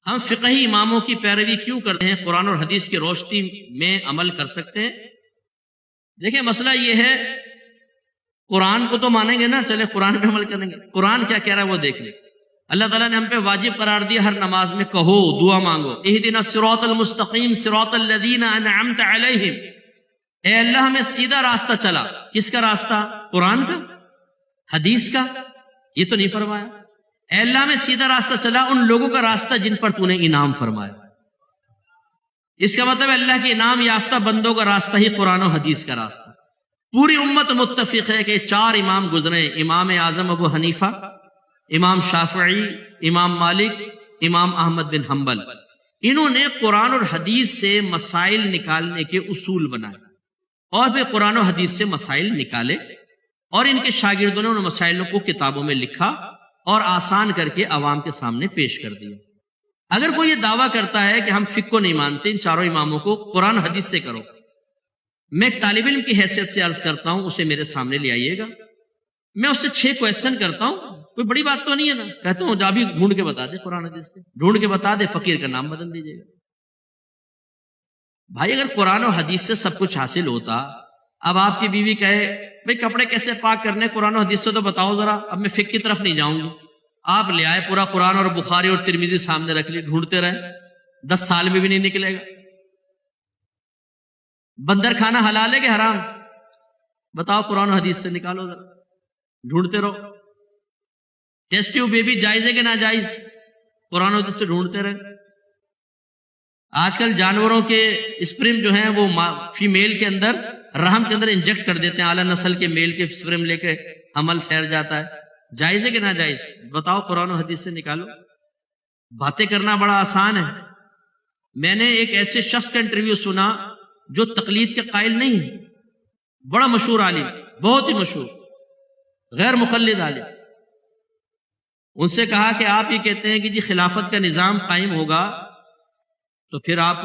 ہم فقہی اماموں کی پیروی کیوں کرتے ہیں؟ قرآن اور حدیث کی روشنی میں عمل کر سکتے ہیں؟ دیکھیں مسئلہ یہ ہے، قرآن کو تو مانیں گے نا، چلے قرآن پہ عمل کریں گے، قرآن کیا کہہ رہا ہے وہ دیکھ لیں۔ اللہ تعالیٰ نے ہم پہ واجب قرار دیا ہر نماز میں کہو، دعا مانگو، اہدنا الصراط المستقیم صراط الذین انعمت علیہم، اے اللہ ہمیں سیدھا راستہ چلا۔ کس کا راستہ؟ قرآن کا، حدیث کا؟ یہ تو نہیں فرمایا۔ اے اللہ ہمیں سیدھا راستہ چلا، ان لوگوں کا راستہ جن پر تو نے انعام فرمایا۔ اس کا مطلب اللہ کے انعام یافتہ بندوں کا راستہ ہی قرآن و حدیث کا راستہ۔ پوری امت متفق ہے کہ چار امام گزرے، امام اعظم ابو حنیفہ، امام شافعی، امام مالک، امام احمد بن حنبل، انہوں نے قرآن اور حدیث سے مسائل نکالنے کے اصول بنائے اور پھر قرآن و حدیث سے مسائل نکالے، اور ان کے شاگردوں نے ان مسائلوں کو کتابوں میں لکھا اور آسان کر کے عوام کے سامنے پیش کر دیا۔ اگر کوئی یہ دعویٰ کرتا ہے کہ ہم فقہ کو نہیں مانتے، ان چاروں اماموں کو قرآن حدیث سے کرو، میں ایک طالب علم کی حیثیت سے عرض کرتا ہوں، اسے میرے سامنے لے آئیے گا، میں اس سے 6 کویسچن کرتا ہوں، کوئی بڑی بات تو نہیں ہے نا، کہتا ہوں جا بھی ڈھونڈ کے بتا دے، قرآن حدیث سے ڈھونڈ کے بتا دے، فقیر کا نام بدل دیجیے گا۔ بھائی اگر قرآن و حدیث سے سب کچھ حاصل ہوتا، اب آپ کی بیوی کہے بھئی کپڑے کیسے پاک کرنے، قرآن و حدیث سے تو بتاؤ ذرا، اب میں فقہ کی طرف نہیں جاؤں گی، آپ لے آئے پورا قرآن اور بخاری اور ترمذی سامنے رکھ لی، ڈھونڈتے رہے، 10 سال میں بھی نہیں نکلے گا۔ بندر کھانا حلال ہے کہ حرام؟ بتاؤ، قرآن و حدیث سے نکالو ذرا، ڈھونڈتے رہو۔ ٹیسٹ ٹیوب بیبی جائز ہے کہ ناجائز؟ قرآن و حدیث سے ڈھونڈتے رہے۔ آج کل جانوروں کے اسپرم جو ہیں وہ فیمیل کے اندر، رحم کے اندر انجیکٹ کر دیتے ہیں، اعلیٰ نسل کے میل کے اسپرم لے کے حمل ٹھہر جاتا ہے، جائز ہے کہ ناجائز؟ بتاؤ، قرآن و حدیث سے نکالو۔ باتیں کرنا بڑا آسان ہے۔ میں نے ایک ایسے شخص کا انٹرویو سنا جو تقلید کے قائل نہیں ہے، بڑا مشہور عالم، بہت ہی مشہور، غیر مقلد عالم۔ ان سے کہا کہ آپ یہ کہتے ہیں کہ جی خلافت کا نظام قائم ہوگا، تو پھر آپ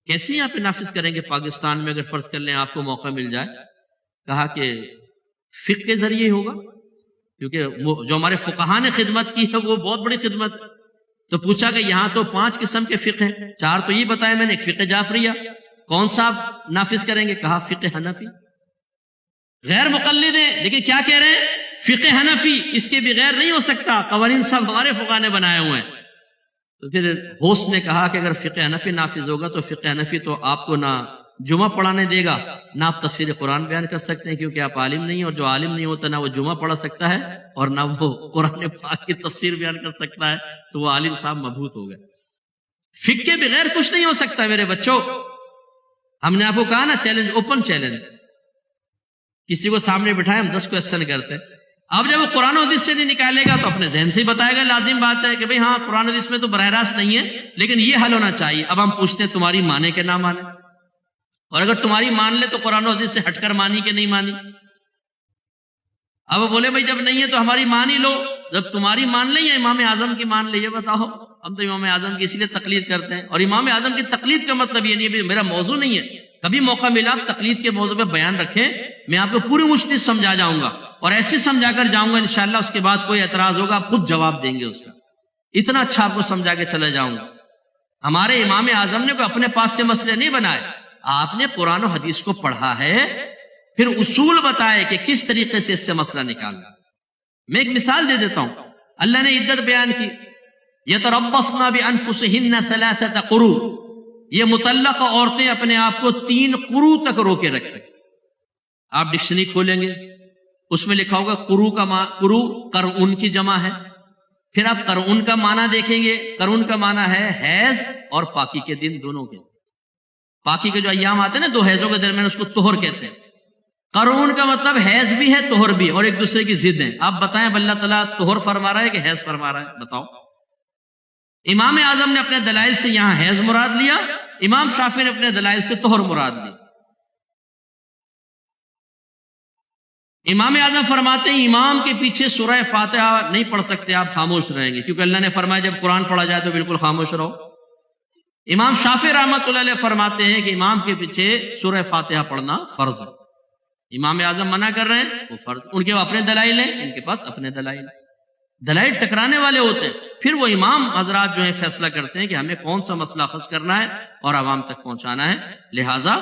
کیسے یہاں پہ نافذ کریں گے پاکستان میں، اگر فرض کر لیں آپ کو موقع مل جائے؟ کہا کہ فقہ کے ذریعے ہوگا، کیونکہ جو ہمارے فقہاء نے خدمت کی ہے وہ بہت بڑی خدمت۔ تو پوچھا کہ یہاں تو 5 قسم کے فقہ ہیں، 4 تو یہ بتایا میں نے، ایک فقہ جعفریہ، کون سا آپ نافذ کریں گے؟ کہا فقہ حنفی۔ غیر مقلد ہیں لیکن کیا کہہ رہے ہیں؟ فقہ حنفی، اس کے بغیر نہیں ہو سکتا، قوانین سب ہمارے فقہاء نے بنائے ہوئے ہیں۔ تو پھر ہوسٹ نے کہا کہ اگر فقہ حنفی نافذ ہوگا تو فقہ حنفی تو آپ کو نہ جمعہ پڑھانے دے گا، نہ آپ تفسیر قرآن بیان کر سکتے ہیں، کیونکہ آپ عالم نہیں، اور جو عالم نہیں ہوتا نہ وہ جمعہ پڑھا سکتا ہے اور نہ وہ قرآن پاک کی تفسیر بیان کر سکتا ہے، تو وہ عالم صاحب مبہوت ہو گئے۔ فقہ کے بغیر کچھ نہیں ہو سکتا میرے بچوں۔ ہم نے آپ کو کہا نا، چیلنج، اوپن چیلنج، کسی کو سامنے بٹھائے ہم 10 کویسچن کرتے ہیں۔ اب جب وہ قرآن و حدیث سے نہیں نکالے گا تو اپنے ذہن سے ہی بتائے گا، لازم بات ہے کہ بھئی ہاں قرآن و حدیث میں تو براہ راست نہیں ہے لیکن یہ حل ہونا چاہیے۔ اب ہم پوچھتے ہیں تمہاری مانے کہ نہ مانے، اور اگر تمہاری مان لے تو قرآن و حدیث سے ہٹ کر مانی کہ نہیں مانی؟ اب بولے بھئی جب نہیں ہے تو ہماری مان ہی لو، جب تمہاری مان لے یا امام اعظم کی مان لے، یہ بتاؤ۔ ہم تو امام اعظم کی اسی لیے تقلید کرتے ہیں، اور امام اعظم کی تقلید کا مطلب یہ نہیں ہے میرا موضوع نہیں ہے، کبھی موقع ملا آپ تقلید کے موضوع پہ بیان رکھیں، میں آپ کو پوری مشکل سمجھا جاؤں گا، اور ایسے سمجھا کر جاؤں گا انشاءاللہ اس کے بعد کوئی اعتراض ہوگا آپ خود جواب دیں گے اس کا، اتنا اچھا آپ کو سمجھا کے چلے جاؤں گا۔ ہمارے امام اعظم نے کوئی اپنے پاس سے مسئلے نہیں بنائے، آپ نے قرآن و حدیث کو پڑھا ہے، پھر اصول بتائے کہ کس طریقے سے اس سے مسئلہ نکالنا۔ میں ایک مثال دے دیتا ہوں، اللہ نے عدت بیان کی، یتربصن بانفسہن 3 قروء، یہ مطلقہ عورتیں اپنے آپ کو 3 قروء تک روکے رکھیں۔ آپ ڈکشنری کھولیں گے اس میں لکھا ہوگا قروء قرعن کی جمع ہے، پھر آپ قرعن کا معنی دیکھیں گے، قرعن کا معنی ہے حیض اور پاکی کے دن دونوں کے، پاکی کے جو ایام آتے ہیں نا 2 حیضوں کے درمیان، اس کو طہر کہتے ہیں۔ قرعن کا مطلب حیض بھی ہے طہر بھی، اور ایک دوسرے کی ضد ہیں۔ آپ بتائیں اب اللہ تعالیٰ طہر فرما رہا ہے کہ حیض فرما رہا ہے؟ بتاؤ۔ امام اعظم نے اپنے دلائل سے یہاں حیض مراد لیا، امام شافعی نے اپنے دلائل سے طہر مراد لی۔ امام اعظم فرماتے ہیں امام کے پیچھے سورہ فاتحہ نہیں پڑھ سکتے، آپ خاموش رہیں گے، کیونکہ اللہ نے فرمایا جب قرآن پڑھا جائے تو بالکل خاموش رہو۔ امام شافعی رحمۃ اللہ علیہ فرماتے ہیں کہ امام کے پیچھے سورہ فاتحہ پڑھنا فرض ہے۔ امام اعظم منع کر رہے ہیں، وہ فرض، ان کے اپنے دلائل ہیں، ان کے پاس اپنے دلائل ہیں۔ دلائل ٹکرانے والے ہوتے ہیں، پھر وہ امام حضرات جو ہیں فیصلہ کرتے ہیں کہ ہمیں کون سا مسئلہ اخذ کرنا ہے اور عوام تک پہنچانا ہے. لہٰذا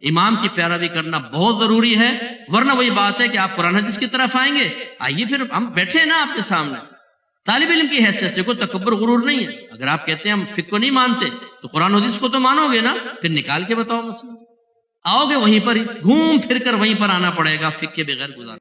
امام کی پیروی کرنا بہت ضروری ہے، ورنہ وہی بات ہے کہ آپ قرآن حدیث کی طرف آئیں گے. آئیے پھر ہم بیٹھے ہیں نا آپ کے سامنے، طالب علم کی حیثیت سے کوئی تکبر غرور نہیں ہے. اگر آپ کہتے ہیں ہم فقہ کو نہیں مانتے تو قرآن حدیث کو تو مانو گے نا، پھر نکال کے بتاؤ مسئلہ. آؤ گے وہیں پر ہی، گھوم پھر کر وہیں پر آنا پڑے گا، فقہ کے بغیر گزارا.